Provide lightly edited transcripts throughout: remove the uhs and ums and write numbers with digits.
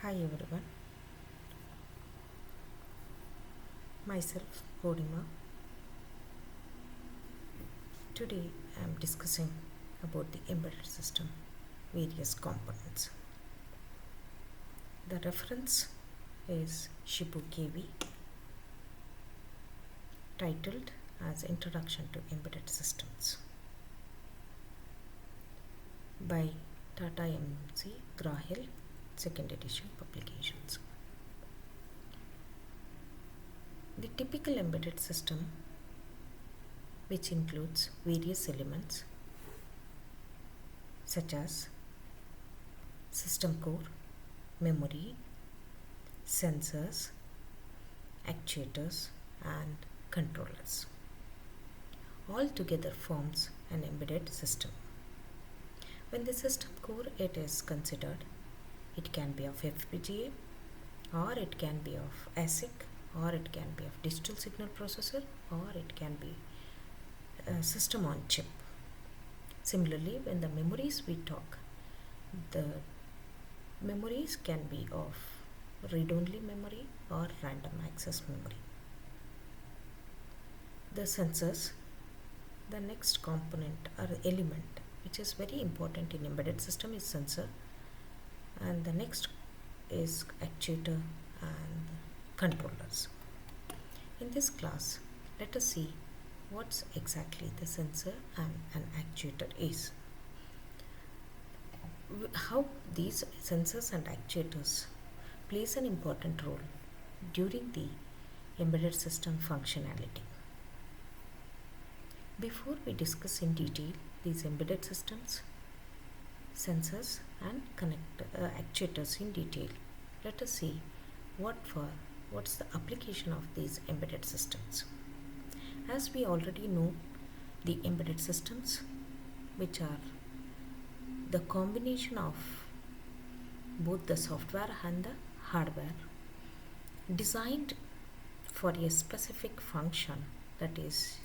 Hi everyone, myself Bodima. Today I am discussing about the embedded system, various components. The reference is Shibu KV, titled as Introduction to Embedded Systems by Tata MMC Grahill, 2nd edition publications. The typical embedded system, which includes various elements such as system core, memory, sensors, actuators and controllers, all together forms an embedded system. When the system core is considered, it can be of FPGA or it can be of ASIC or it can be of digital signal processor or it can be a system on chip. Similarly, when the memories we talk, the memories can be of read-only memory or random access memory. The sensors, the next component or element which is very important in embedded system is sensor, and the next is actuator and controllers. In this class, let us see what exactly the sensor and an actuator is. How these sensors and actuators plays an important role during the embedded system functionality. Before we discuss in detail these embedded systems, sensors and actuators in detail, let us see what's the application of these embedded systems. As we already know, the embedded systems, which are the combination of both the software and the hardware, designed for a specific function, that is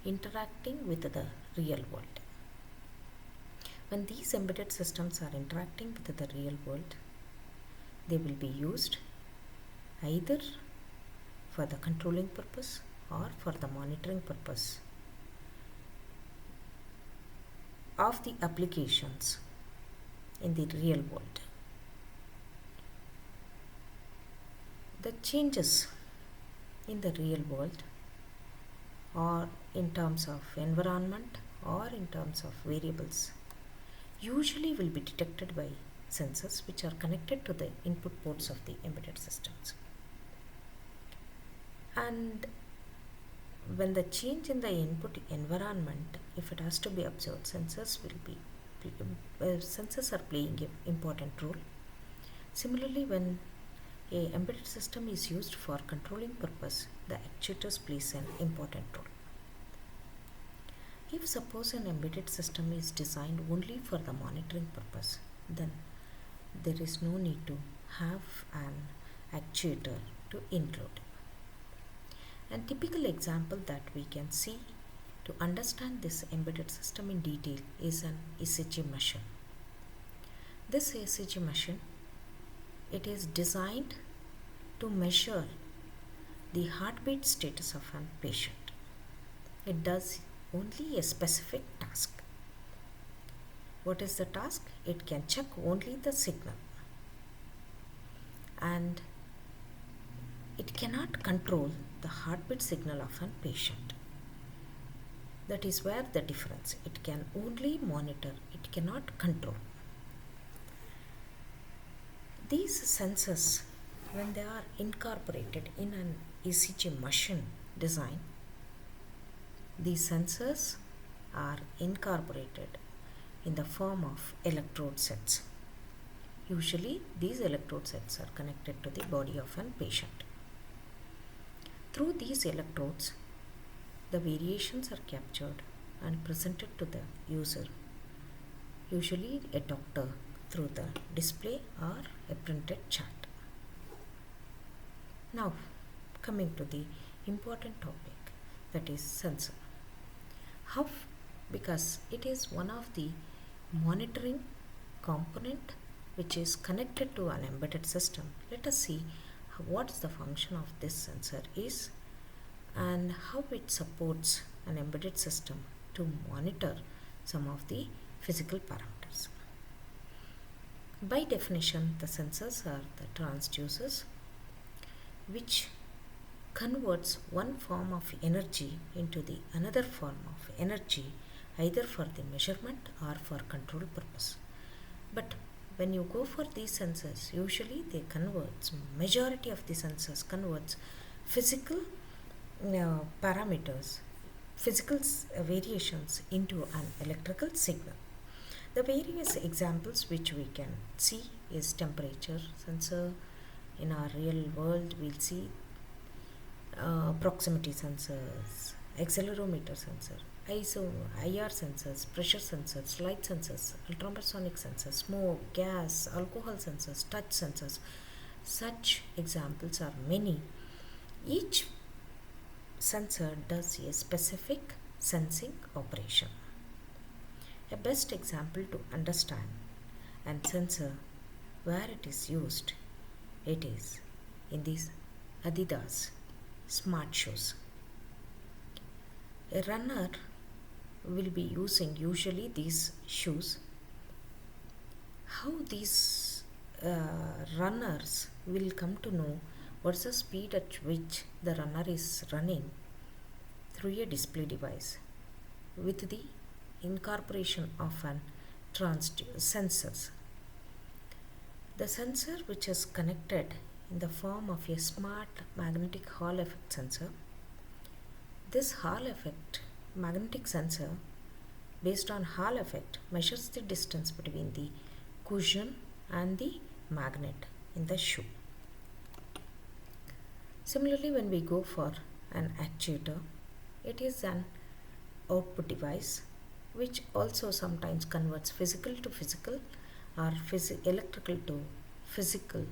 interacting with the real world. When these embedded systems are interacting with the real world, they will be used either for the controlling purpose or for the monitoring purpose of the applications in the real world. The changes in the real world, or in terms of environment or in terms of variables, usually will be detected by sensors which are connected to the input ports of the embedded systems. And when the change in the input environment, if it has to be observed, sensors are playing an important role. Similarly, when a embedded system is used for controlling purpose, the actuators plays an important role. If suppose an embedded system is designed only for the monitoring purpose, then there is no need to have an actuator to include. A typical example that we can see to understand this embedded system in detail is an ECG machine. This ECG machine, it is designed to measure the heartbeat status of a patient. It does only a specific task. What is the task? It can check only the signal, and it cannot control the heartbeat signal of a patient. That is where the difference. It can only monitor, it cannot control. These sensors, when they are incorporated in an ECG machine design, these sensors are incorporated in the form of electrode sets. Usually, these electrode sets are connected to the body of a patient. Through these electrodes, the variations are captured and presented to the user, usually a doctor, through the display or a printed chart. Now, coming to the important topic, that is sensor. How? Because it is one of the monitoring component which is connected to an embedded system. Let us see what the function of this sensor is and how it supports an embedded system to monitor some of the physical parameters. By definition, the sensors are the transducers which converts one form of energy into the another form of energy, either for the measurement or for control purpose. But when you go for these sensors, usually they converts, majority of the sensors converts physical parameters, physical variations into an electrical signal. The various examples which we can see is temperature sensor. In our real world, we'll see proximity sensors, accelerometer sensor, IR sensors, pressure sensors, light sensors, ultrasonic sensors, smoke, gas, alcohol sensors, touch sensors. Such examples are many. Each sensor does a specific sensing operation. A best example to understand and sensor where it is used, it is in these Adidas smart shoes. A runner will be using usually these shoes. How these runners will come to know what's the speed at which the runner is running through a display device with the incorporation of an sensors. The sensor which is connected in the form of a smart magnetic Hall effect sensor. This Hall effect magnetic sensor based on Hall effect measures the distance between the cushion and the magnet in the shoe. Similarly, when we go for an actuator, it is an output device which also sometimes converts physical to physical or electrical to physical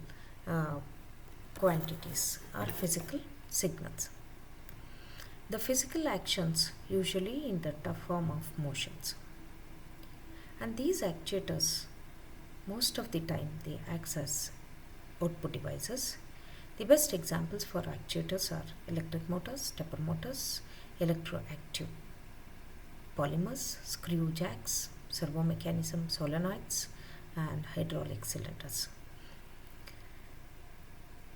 quantities or physical signals. The physical actions usually in the form of motions. And these actuators, most of the time, they act as output devices. The best examples for actuators are electric motors, stepper motors, electroactive polymers, screw jacks, servo mechanism solenoids, and hydraulic cylinders.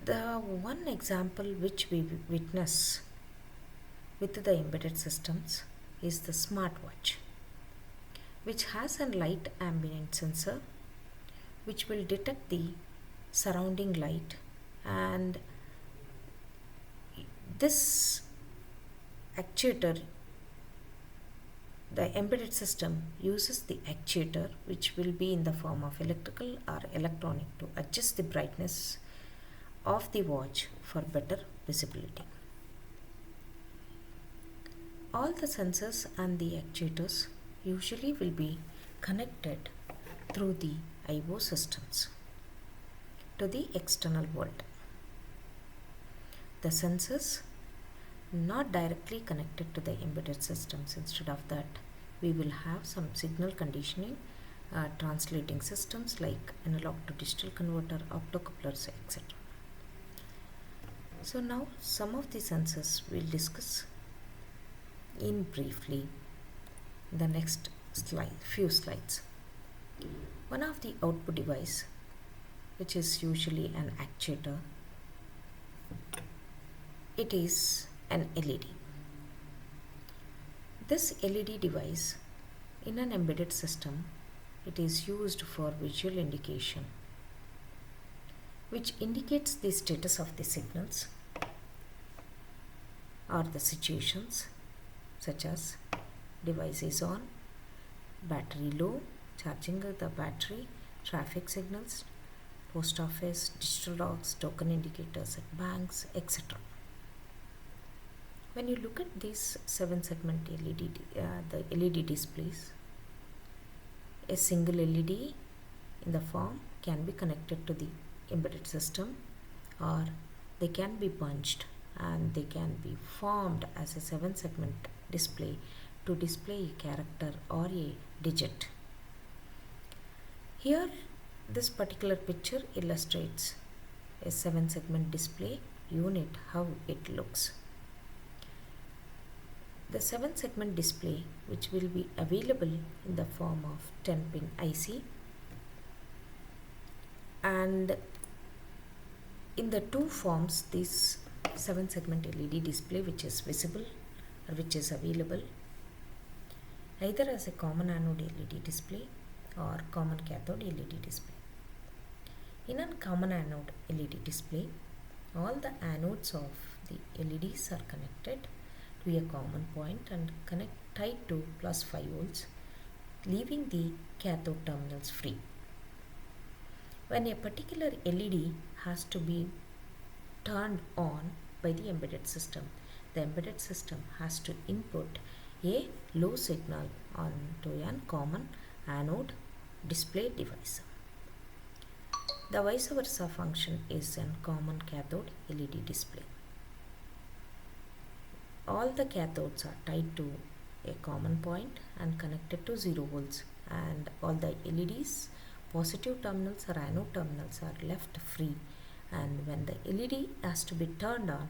The one example which we witness with the embedded systems is the smartwatch, which has a light ambient sensor which will detect the surrounding light, and this actuator, the embedded system uses the actuator which will be in the form of electrical or electronic to adjust the brightness of the watch for better visibility. All the sensors and the actuators usually will be connected through the I/O systems to the external world. The sensors not directly connected to the embedded systems. Instead of that, we will have some signal conditioning, translating systems like analog to digital converter, optocouplers, etc. So now some of the sensors we'll discuss in briefly the next few slides. One of the output device, which is usually an actuator, it is an LED. This LED device in an embedded system, it is used for visual indication, which indicates the status of the signals or the situations such as device is on, battery low, charging of the battery, traffic signals, post office, digital logs, token indicators at banks, etc. When you look at these 7-segment LED, the LED displays, a single LED in the form can be connected to the embedded system, or they can be bunched and they can be formed as a 7-segment display to display a character or a digit. Here This particular picture illustrates a 7-segment display unit, how it looks. The 7-segment display, which will be available in the form of 10-pin IC, and in the two forms, this 7-segment LED display which is visible or which is available either as a common anode LED display or common cathode LED display. In a common anode LED display, all the anodes of the LEDs are connected to a common point and tied to plus 5 volts, leaving the cathode terminals free. When a particular LED has to be turned on by the embedded system, the embedded system has to input a low signal onto a common anode display device. The vice versa function is a common cathode LED display. All the cathodes are tied to a common point and connected to 0 volts, and all the LEDs, positive terminals or anode terminals, are left free. And when the LED has to be turned on,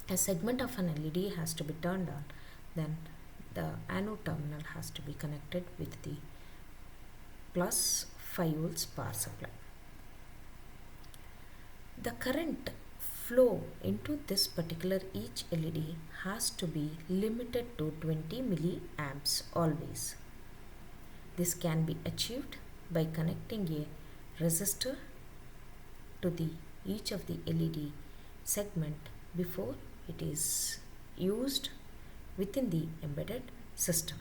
a segment of an LED has to be turned on, then the anode terminal has to be connected with the plus 5 volts power supply. The current flow into this particular each LED has to be limited to 20 milliamps always. This can be achieved by connecting a resistor to each of the LED segment before it is used within the embedded system.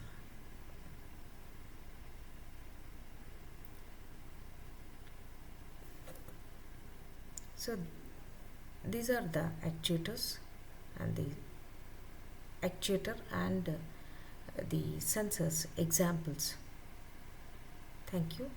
So these are the actuators and the sensors examples. Thank you.